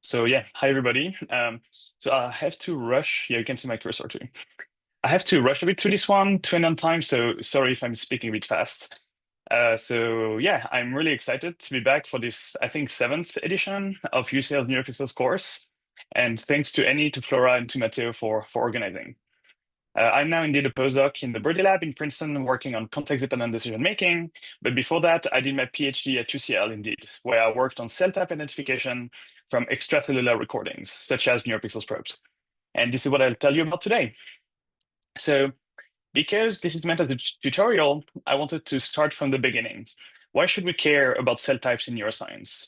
So yeah, hi everybody. So I have to rush. Yeah, you can see my cursor too. I have to rush a bit through this one to end on time. So sorry if I'm speaking a bit fast. So yeah, I'm really excited to be back for this, I think, seventh edition of UCL Neuropixels course. And thanks to Annie, to Flora, and to Matteo for organizing. I'm now indeed a postdoc in the Birdie Lab in Princeton, working on context-dependent decision making. But before that, I did my PhD at UCL, indeed, where I worked on cell type identification from extracellular recordings, such as NeuroPixels probes. And this is what I'll tell you about today. So, because this is meant as a tutorial, I wanted to start from the beginning. Why should we care about cell types in neuroscience?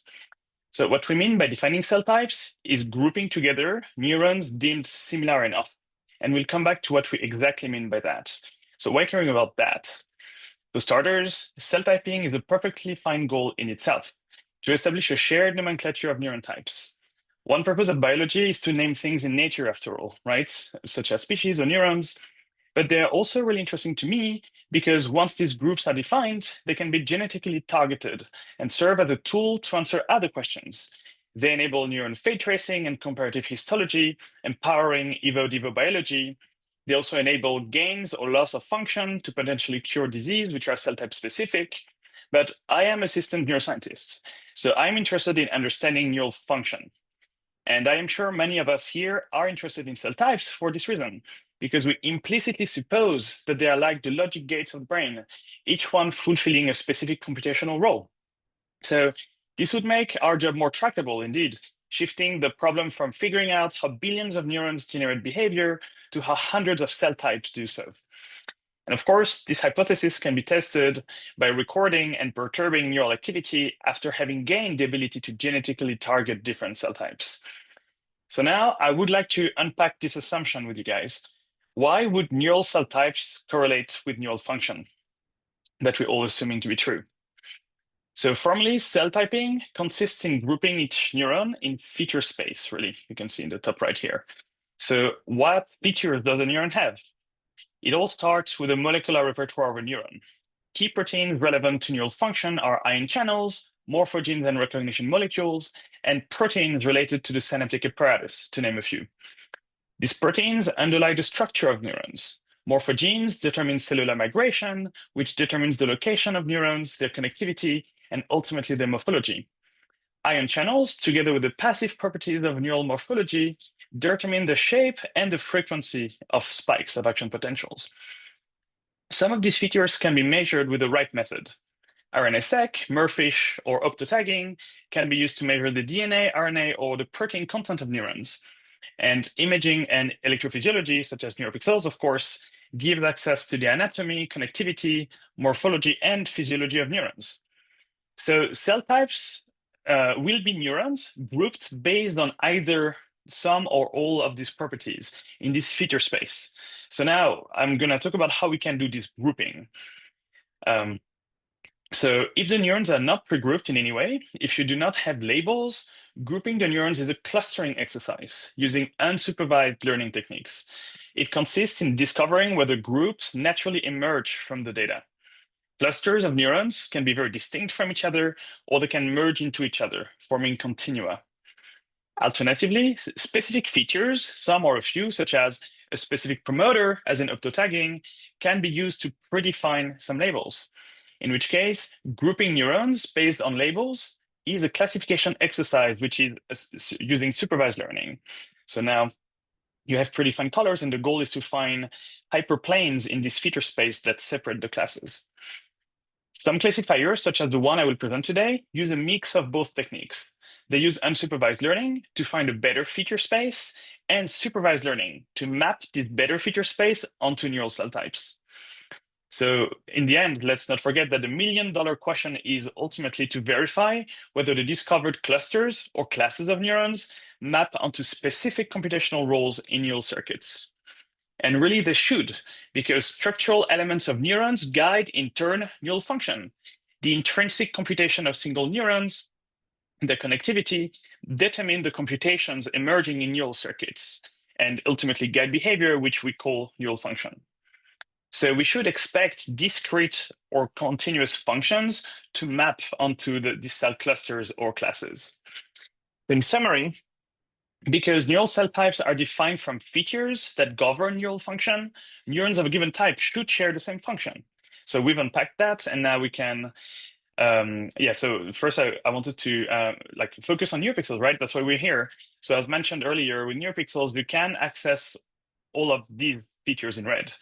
So, what we mean by defining cell types is grouping together neurons deemed similar enough. And we'll come back to what we exactly mean by that. So, why caring about that? For starters, cell typing is a perfectly fine goal in itself to establish a shared nomenclature of neuron types. One purpose of biology is to name things in nature, after all, right? Such as species or neurons. But they're also really interesting to me because once these groups are defined, they can be genetically targeted and serve as a tool to answer other questions. They enable neuron fate tracing and comparative histology, empowering evo-devo biology. They also enable gains or loss of function to potentially cure disease, which are cell type specific. But I am a systems neuroscientist, so I'm interested in understanding neural function. And I am sure many of us here are interested in cell types for this reason, because we implicitly suppose that they are like the logic gates of the brain, each one fulfilling a specific computational role. So this would make our job more tractable indeed, shifting the problem from figuring out how billions of neurons generate behavior to how hundreds of cell types do so. And of course, this hypothesis can be tested by recording and perturbing neural activity after having gained the ability to genetically target different cell types. So now I would like to unpack this assumption with you guys. Why would neural cell types correlate with neural function that we're all assuming to be true? So formally, cell typing consists in grouping each neuron in feature space, really. You can see in the top right here. So what features does a neuron have? It all starts with a molecular repertoire of a neuron. Key proteins relevant to neural function are ion channels, morphogenes and recognition molecules, and proteins related to the synaptic apparatus, to name a few. These proteins underlie the structure of neurons. Morphogenes determine cellular migration, which determines the location of neurons, their connectivity, and ultimately their morphology. Ion channels, together with the passive properties of neural morphology, determine the shape and the frequency of spikes of action potentials. Some of these features can be measured with the right method. RNA-seq, MERFISH, or optotagging can be used to measure the DNA, RNA, or the protein content of neurons. And imaging and electrophysiology, such as Neuropixels, of course, give access to the anatomy, connectivity, morphology, and physiology of neurons. So cell types will be neurons grouped based on either some or all of these properties in this feature space. So now I'm going to talk about how we can do this grouping. Um, so if the neurons are not pre-grouped in any way, if you do not have labels, grouping the neurons is a clustering exercise using unsupervised learning techniques. It consists in discovering whether groups naturally emerge from the data. Clusters of neurons can be very distinct from each other, or they can merge into each other, forming continua. Alternatively, specific features, some or a few, such as a specific promoter, as in optotagging, can be used to predefine some labels. In which case, grouping neurons based on labels is a classification exercise, which is using supervised learning. So now you have predefined colors, and the goal is to find hyperplanes in this feature space that separate the classes. Some classifiers, such as the one I will present today, use a mix of both techniques. They use unsupervised learning to find a better feature space and supervised learning to map this better feature space onto neural cell types. So in the end, let's not forget that the $1,000,000 question is ultimately to verify whether the discovered clusters or classes of neurons map onto specific computational roles in neural circuits. And really they should, because structural elements of neurons guide, in turn, neural function. The intrinsic computation of single neurons, their connectivity, determine the computations emerging in neural circuits, and ultimately guide behavior, which we call neural function. So we should expect discrete or continuous functions to map onto these cell clusters or classes. In summary, Because neural cell types are defined from features that govern neural function, neurons of a given type should share the same function. So we've unpacked that, and now we can so first I wanted to like focus on Neuropixels, right? That's why we're here. So as mentioned earlier, with Neuropixels, you can access all of these features in red.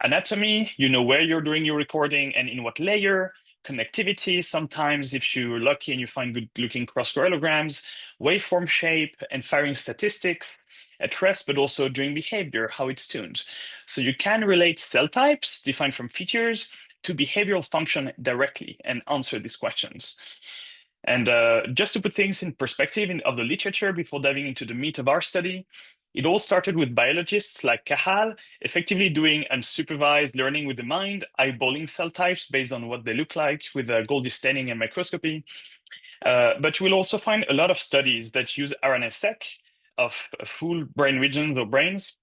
Anatomy, you know where you're doing your recording and in what layer. Connectivity, sometimes if you're lucky and you find good looking cross-correlograms. Waveform shape and firing statistics at rest, but also during behavior, how it's tuned. So you can relate cell types defined from features to behavioral function directly and answer these questions. And just to put things in perspective of the literature before diving into the meat of our study, it all started with biologists like Cajal effectively doing unsupervised learning with the mind, eyeballing cell types based on what they look like with Goldie staining and microscopy. But we'll also find a lot of studies that use RNA-seq of full brain regions or brains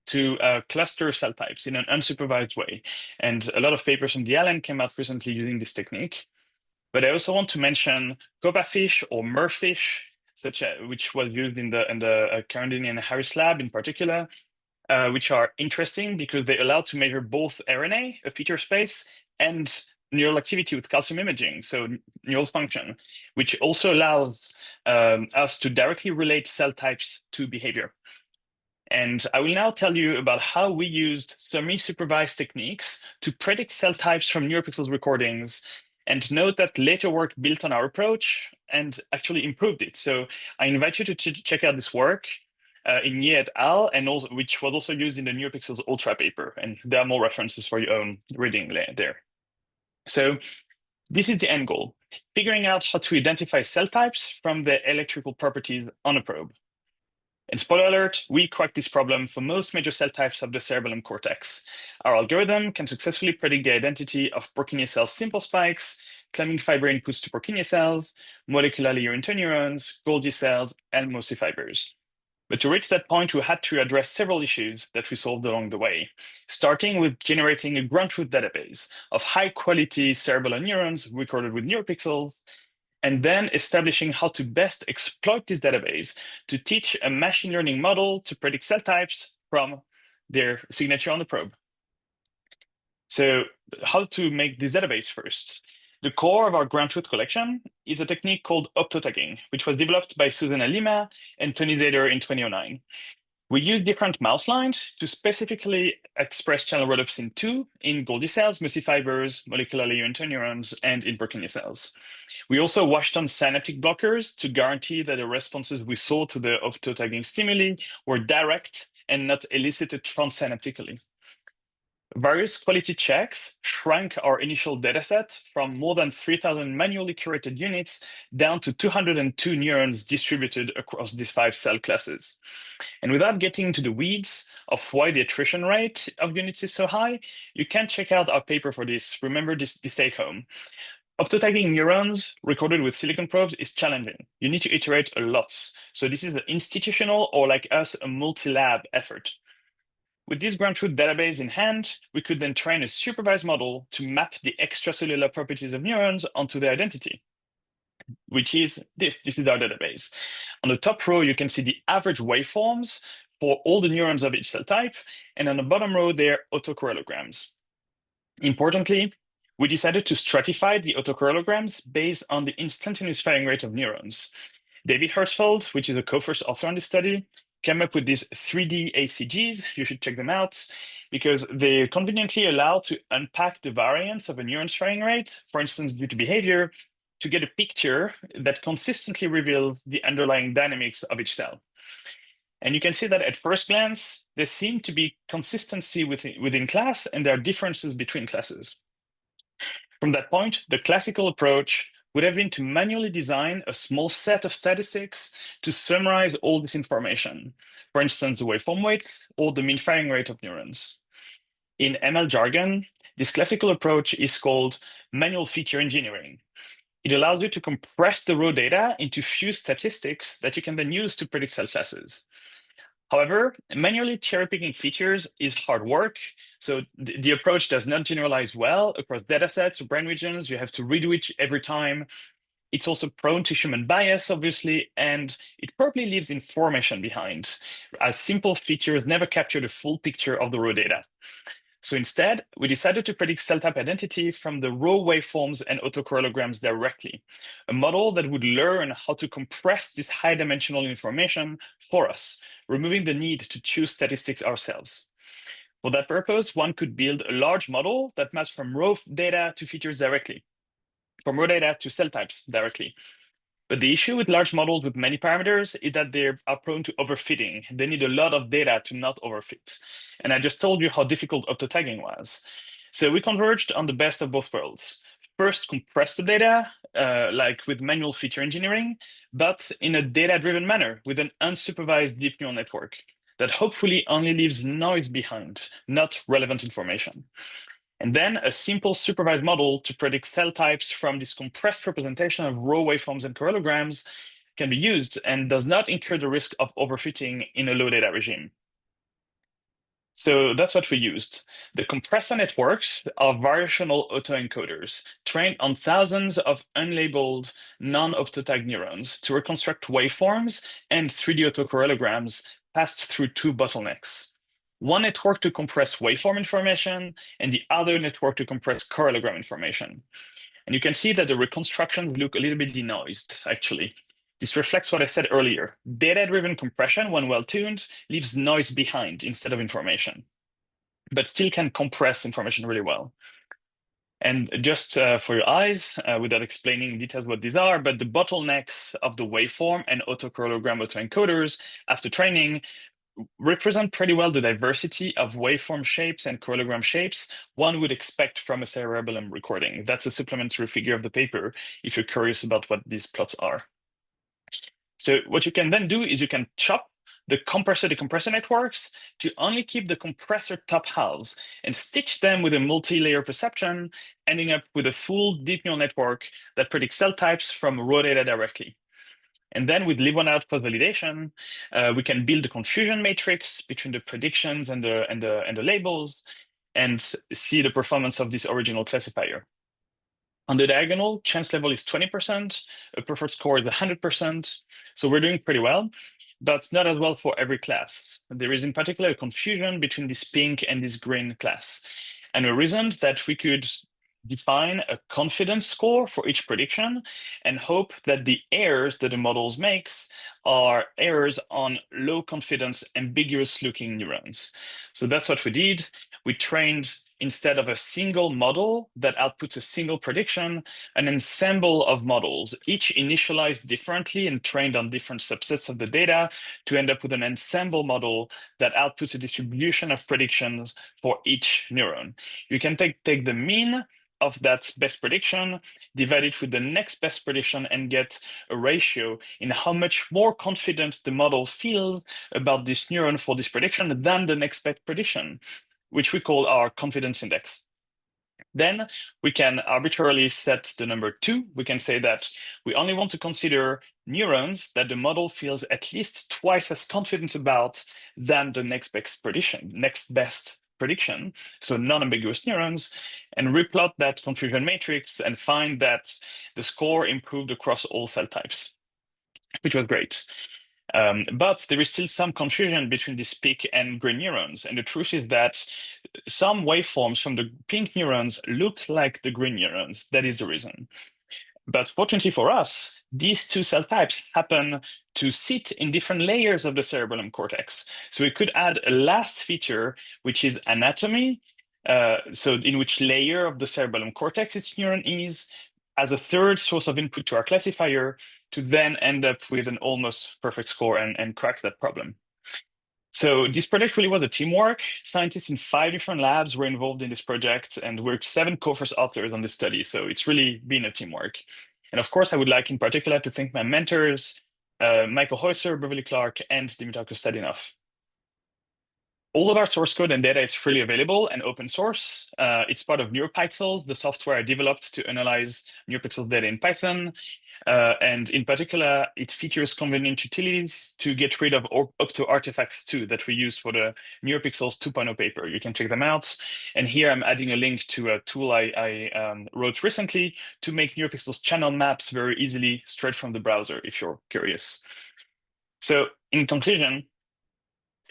to cluster cell types in an unsupervised way. And a lot of papers from the Allen came out recently using this technique. But I also want to mention Copafish or Merfish, which was used in the Carandini and Harris lab in particular, which are interesting because they allow to measure both RNA, a feature space, and neural activity with calcium imaging, so neural function, which also allows us to directly relate cell types to behavior. And I will now tell you about how we used semi-supervised techniques to predict cell types from Neuropixels recordings. And note that later work built on our approach and actually improved it. So I invite you to check out this work in Ye et al., and also, which was also used in the Neuropixels Ultra paper. And there are more references for your own reading there. So this is the end goal, figuring out how to identify cell types from the electrical properties on a probe. And spoiler alert, we cracked this problem for most major cell types of the cerebellum cortex. Our algorithm can successfully predict the identity of Purkinje cells simple spikes, claiming fiber inputs to Purkinje cells, molecular layer interneurons, Golgi cells, and MOSI fibers. But to reach that point, we had to address several issues that we solved along the way, starting with generating a ground truth database of high-quality cerebellar neurons recorded with Neuropixels, and then establishing how to best exploit this database to teach a machine learning model to predict cell types from their signature on the probe. So how to make this database first? The core of our ground truth collection is a technique called optotagging, which was developed by Susanna Lima and Tony Dader in 2009. We use different mouse lines to specifically express channel rhodopsin 2 in Golgi cells, MUSI fibers, molecular layer interneurons, and in Purkinje cells. We also washed on synaptic blockers to guarantee that the responses we saw to the optotagging stimuli were direct and not elicited transsynaptically. Various quality checks shrank our initial dataset from more than 3,000 manually curated units down to 202 neurons distributed across these 5 cell classes. And without getting into the weeds of why the attrition rate of units is so high, you can check out our paper for this. Remember this take home. Optotagging neurons recorded with silicon probes is challenging. You need to iterate a lot. So this is an institutional, or like us, a multi-lab effort. With this ground truth database in hand, we could then train a supervised model to map the extracellular properties of neurons onto their identity, which is this. This is our database. On the top row, you can see the average waveforms for all the neurons of each cell type. And on the bottom row, they're autocorrelograms. Importantly, we decided to stratify the autocorrelograms based on the instantaneous firing rate of neurons. David Hertzfeld, which is a co-first author on this study, came up with these 3D ACGs. You should check them out because they conveniently allow to unpack the variance of a neuron's firing rate, for instance, due to behavior, to get a picture that consistently reveals the underlying dynamics of each cell. And you can see that at first glance, there seem to be consistency within class, and there are differences between classes. From that point, the classical approach would have been to manually design a small set of statistics to summarize all this information, for instance, the waveform width or the mean firing rate of neurons. In ML jargon, this classical approach is called manual feature engineering. It allows you to compress the raw data into few statistics that you can then use to predict cell classes. However, manually cherry-picking features is hard work, so the approach does not generalize well across datasets or brain regions. You have to redo it every time. It's also prone to human bias, obviously, and it probably leaves information behind, as simple features never capture the full picture of the raw data. So instead, we decided to predict cell type identity from the raw waveforms and autocorrelograms directly, a model that would learn how to compress this high-dimensional information for us, removing the need to choose statistics ourselves. For that purpose, one could build a large model that maps from raw data to features directly, from raw data to cell types directly. But the issue with large models with many parameters is that they are prone to overfitting. They need a lot of data to not overfit. And I just told you how difficult auto-tagging was. So we converged on the best of both worlds. First, compress the data, like with manual feature engineering, but in a data-driven manner with an unsupervised deep neural network that hopefully only leaves noise behind, not relevant information. And then a simple supervised model to predict cell types from this compressed representation of raw waveforms and correlograms can be used and does not incur the risk of overfitting in a low data regime. So that's what we used. The compressor networks are variational autoencoders trained on thousands of unlabeled non-optotagged neurons to reconstruct waveforms and 3D autocorrelograms passed through two bottlenecks. One network to compress waveform information and the other network to compress correlogram information. And you can see that the reconstructions look a little bit denoised, actually. This reflects what I said earlier. Data-driven compression, when well-tuned, leaves noise behind instead of information, but still can compress information really well. And just for your eyes, without explaining in details what these are, but the bottlenecks of the waveform and autocorrelogram autoencoders after training represent pretty well the diversity of waveform shapes and correlogram shapes one would expect from a cerebellum recording. That's a supplementary figure of the paper if you're curious about what these plots are. So what you can then do is you can chop the compressor-decompressor networks to only keep the compressor top halves and stitch them with a multi-layer perceptron, ending up with a full deep neural network that predicts cell types from raw data directly. And then with lib1 output validation, we can build a confusion matrix between the predictions and the labels and see the performance of this original classifier. On the diagonal, chance level is 20%, a preferred score is 100%. So we're doing pretty well, but not as well for every class. There is in particular a confusion between this pink and this green class. And a reason that we could define a confidence score for each prediction and hope that the errors that the models makes are errors on low confidence, ambiguous looking neurons. So that's what we did. We trained, instead of a single model that outputs a single prediction, an ensemble of models, each initialized differently and trained on different subsets of the data to end up with an ensemble model that outputs a distribution of predictions for each neuron. You can take the mean of that best prediction, divide it with the next best prediction, and get a ratio in how much more confident the model feels about this neuron for this prediction than the next best prediction, which we call our confidence index. Then we can arbitrarily set the number 2. We can say that we only want to consider neurons that the model feels at least twice as confident about than the next best prediction, so non-ambiguous neurons, and replot that confusion matrix and find that the score improved across all cell types, which was great. But there is still some confusion between these pink and green neurons. And the truth is that some waveforms from the pink neurons look like the green neurons. That is the reason. But fortunately for us, these two cell types happen to sit in different layers of the cerebellum cortex. So we could add a last feature, which is anatomy. So in which layer of the cerebellum cortex each neuron is, as a third source of input to our classifier, to then end up with an almost perfect score and crack that problem. So this project really was a teamwork. Scientists in 5 different labs were involved in this project, and we're 7 co-first authors on this study. So it's really been a teamwork. And of course, I would like in particular to thank my mentors, Michael Heusser, Beverly Clark, and Dimitar Kostadinov. All of our source code and data is freely available and open source. It's part of Neuropixels, the software I developed to analyze Neuropixels data in Python. And in particular, it features convenient utilities to get rid of opto artifacts too that we use for the Neuropixels 2.0 paper. You can check them out. And here I'm adding a link to a tool I wrote recently to make Neuropixels channel maps very easily straight from the browser if you're curious. So in conclusion,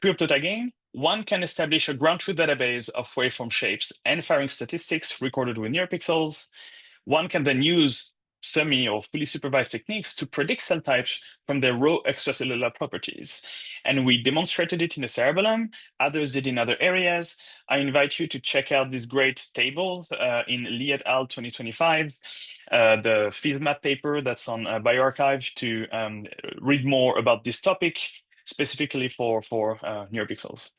through optotagging, one can establish a ground truth database of waveform shapes and firing statistics recorded with Neuropixels. One can then use semi or fully supervised techniques to predict cell types from their raw extracellular properties. And we demonstrated it in the cerebellum. Others did in other areas. I invite you to check out this great table in Lee et al. 2025, the FieldMap paper that's on bioRxiv to read more about this topic, specifically for NeuroPixels.